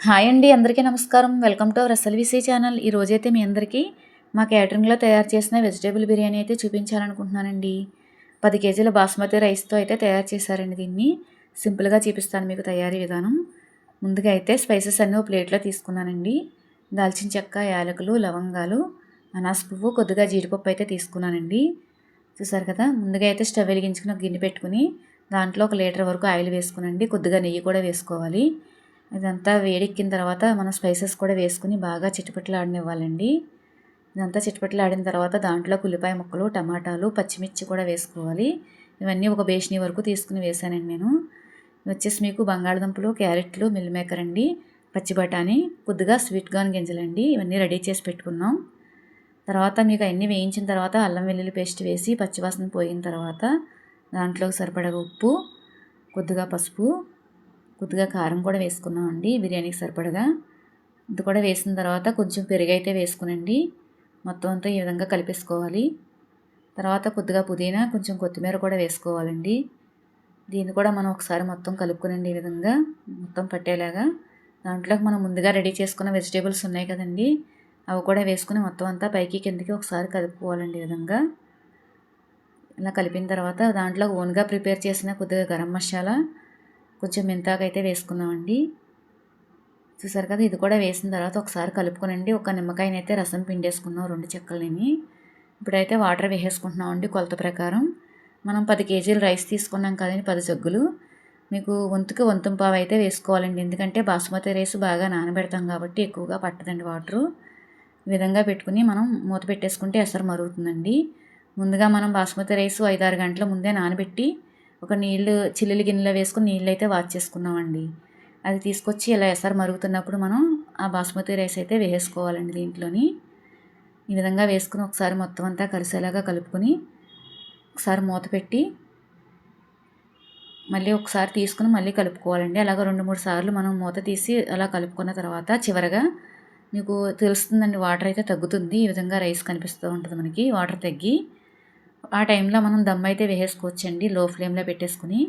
Hi అండి, అందరికీ నమస్కారం. Welcome to our SLVC channel. ఈరోజైతే మీ అందరికీ మా క్యాటరింగ్లో తయారు చేసిన వెజిటేబుల్ బిర్యానీ అయితే చూపించాలనుకుంటున్నానండి. 10 కేజీల బాస్మతి రైస్తో అయితే తయారు చేశారండి. దీన్ని సింపుల్గా చూపిస్తాను మీకు తయారీ విధానం. ముందుగా అయితే స్పైసెస్ అన్నీ ఒక ప్లేట్లో తీసుకున్నానండి. దాల్చిన చెక్క, యాలకులు, లవంగాలు, అనాస పువ్వు, కొద్దిగా జీడిపప్పు అయితే తీసుకున్నానండి. చూసారు కదా. ముందుగా అయితే స్టవ్ వెలిగించుకుని ఒక గిన్నె పెట్టుకుని దాంట్లో 1 లీటర్ వరకు ఆయిల్ వేసుకునండి. కొద్దిగా నెయ్యి కూడా వేసుకోవాలి. ఇదంతా వేడెక్కిన తర్వాత మనం స్పైసెస్ కూడా వేసుకుని బాగా చిటపటలాడనివ్వాలండి. ఇదంతా చిటపటలాడిన తర్వాత దాంట్లో ఉల్లిపాయ ముక్కలు, టమాటాలు, పచ్చిమిర్చి కూడా వేసుకోవాలి. ఇవన్నీ ఒక బేషనీ వరకు తీసుకుని వేసానండి నేను. వచ్చేసి మీకు బంగాళదుంపలు, క్యారెట్లు, మిల్ మేకర్ అండి, పచ్చి బఠానీ, కొద్దిగా స్వీట్ కార్న్ గింజలండి. ఇవన్నీ రెడీ చేసి పెట్టుకున్నాం. తర్వాత మీకు అన్నీ వేయించిన తర్వాత అల్లం వెల్లుల్లి పేస్ట్ వేసి పచ్చివాసన పోయిన తర్వాత దాంట్లోకి సరిపడా ఉప్పు, కొద్దిగా పసుపు, కొద్దిగా కారం కూడా వేసుకున్నామండి బిర్యానీకి సరిపడగా. ఇది కూడా వేసిన తర్వాత కొంచెం పెరుగు అయితే వేసుకునండి. మొత్తం అంతా ఈ విధంగా కలిపేసుకోవాలి. తర్వాత కొద్దిగా పుదీనా, కొంచెం కొత్తిమీర కూడా వేసుకోవాలండి. దీన్ని కూడా మనం ఒకసారి మొత్తం కలుపుకునండి. ఈ విధంగా మొత్తం పట్టేలాగా దాంట్లోకి మనం ముందుగా రెడీ చేసుకున్న వెజిటేబుల్స్ ఉన్నాయి కదండి, అవి కూడా వేసుకుని మొత్తం అంతా పైకి కిందకి ఒకసారి కలుపుకోవాలండి. ఈ విధంగా ఇలా కలిపిన తర్వాత దాంట్లో ఓన్గా ప్రిపేర్ చేసిన కొద్దిగా గరం మసాలా, కొంచెం మెంతాకు అయితే వేసుకున్నామండి. చూసారు కదా. ఇది కూడా వేసిన తర్వాత ఒకసారి కలుపుకోనండి. ఒక నిమ్మకాయనైతే రసం పిండేసుకున్నాం, 2 చెక్కలని. ఇప్పుడైతే వాటర్ వేసేసుకుంటున్నామండి కొలత ప్రకారం. మనం 10 కేజీలు రైస్ తీసుకున్నాం కదండి, 10 జగ్గులు. మీకు వంతుకి వంతుంపావు అయితే వేసుకోవాలండి. ఎందుకంటే బాస్మతి రైస్ బాగా నానబెడతాం కాబట్టి ఎక్కువగా పట్టదండి వాటరు. ఈ విధంగా పెట్టుకుని మనం మూత పెట్టేసుకుంటే ఎసరు మరుగుతుందండి. ముందుగా మనం బాస్మతి రైస్ 5-6 గంటల ముందే నానబెట్టి ఒక నీళ్ళు చిల్లులు గిన్నెలో వేసుకుని నీళ్ళు అయితే వార్చేసుకున్నామండి. అది తీసుకొచ్చి ఇలా ఎసరు మరుగుతున్నప్పుడు మనం ఆ బాస్మతి రైస్ అయితే వేసుకోవాలండి దీంట్లోని. ఈ విధంగా వేసుకుని ఒకసారి మొత్తం అంతా కలిసేలాగా కలుపుకొని ఒకసారి మూత పెట్టి మళ్ళీ ఒకసారి తీసుకుని మళ్ళీ కలుపుకోవాలండి. అలాగ 2-3 సార్లు మనం మూత తీసి అలా కలుపుకున్న తర్వాత చివరగా మీకు తెలుస్తుందండి, వాటర్ అయితే తగ్గుతుంది. ఈ విధంగా రైస్ కనిపిస్తూ ఉంటుంది మనకి వాటర్ తగ్గి. ఆ టైంలో మనం దమ్ అయితే వేసేసుకోవచ్చండి, లో ఫ్లేమ్లో పెట్టేసుకుని.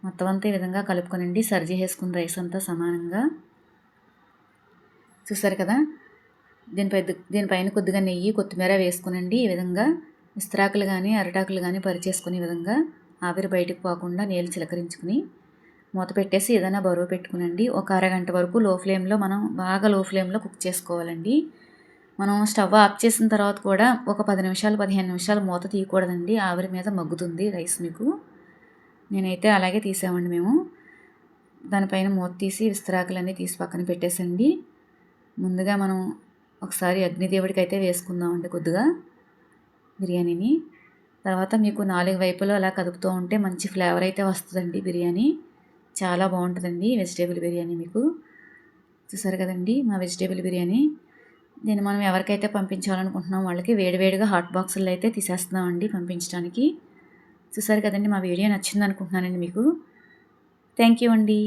మొత్తం అంతా ఈ విధంగా కలుపుకొనండి. సర్వ్ చేసుకుని రైస్ అంతా సమానంగా. చూసారు కదా. దీనిపైన కొద్దిగా నెయ్యి, కొత్తిమీర వేసుకునండి. ఈ విధంగా విస్తరాకులు కానీ అరిటాకులు కానీ పరిచేసుకునే విధంగా ఆవిరి బయటకు పోకుండా నీళ్ళు చిలకరించుకుని మూత పెట్టేసి ఏదైనా బరువు పెట్టుకునండి. ఒక అరగంట వరకు లో ఫ్లేమ్లో మనం బాగా లో ఫ్లేమ్లో కుక్ చేసుకోవాలండి. మనం స్టవ్ ఆఫ్ చేసిన తర్వాత కూడా ఒక 10 నిమిషాలు 15 నిమిషాలు మూత తీయకూడదండి. ఆవిరి మీద మగ్గుతుంది రైస్ మీకు. నేనైతే అలాగే తీసామండి మేము. దానిపైన మూత తీసి విస్తరాకులన్నీ తీసి పక్కన పెట్టేసండి. ముందుగా మనం ఒకసారి అగ్నిదేవుడికి అయితే వేసుకుందామండి కొద్దిగా బిర్యానీని. తర్వాత మీకు 4 వైపులు అలా కదుపుతూ ఉంటే మంచి ఫ్లేవర్ అయితే వస్తుందండి బిర్యానీ. చాలా బాగుంటుందండి వెజిటేబుల్ బిర్యానీ మీకు. చూసారు కదండి మా వెజిటేబుల్ బిర్యానీ. దీన్ని మనం ఎవరికైతే పంపించాలనుకుంటున్నాం వాళ్ళకి వేడివేడిగా హాట్ బాక్సుల్లో అయితే తీసేస్తున్నామండి పంపించడానికి. చూసారు కదండి. మా వీడియో నచ్చింది అనుకుంటున్నానండి మీకు. థ్యాంక్ యూ అండి.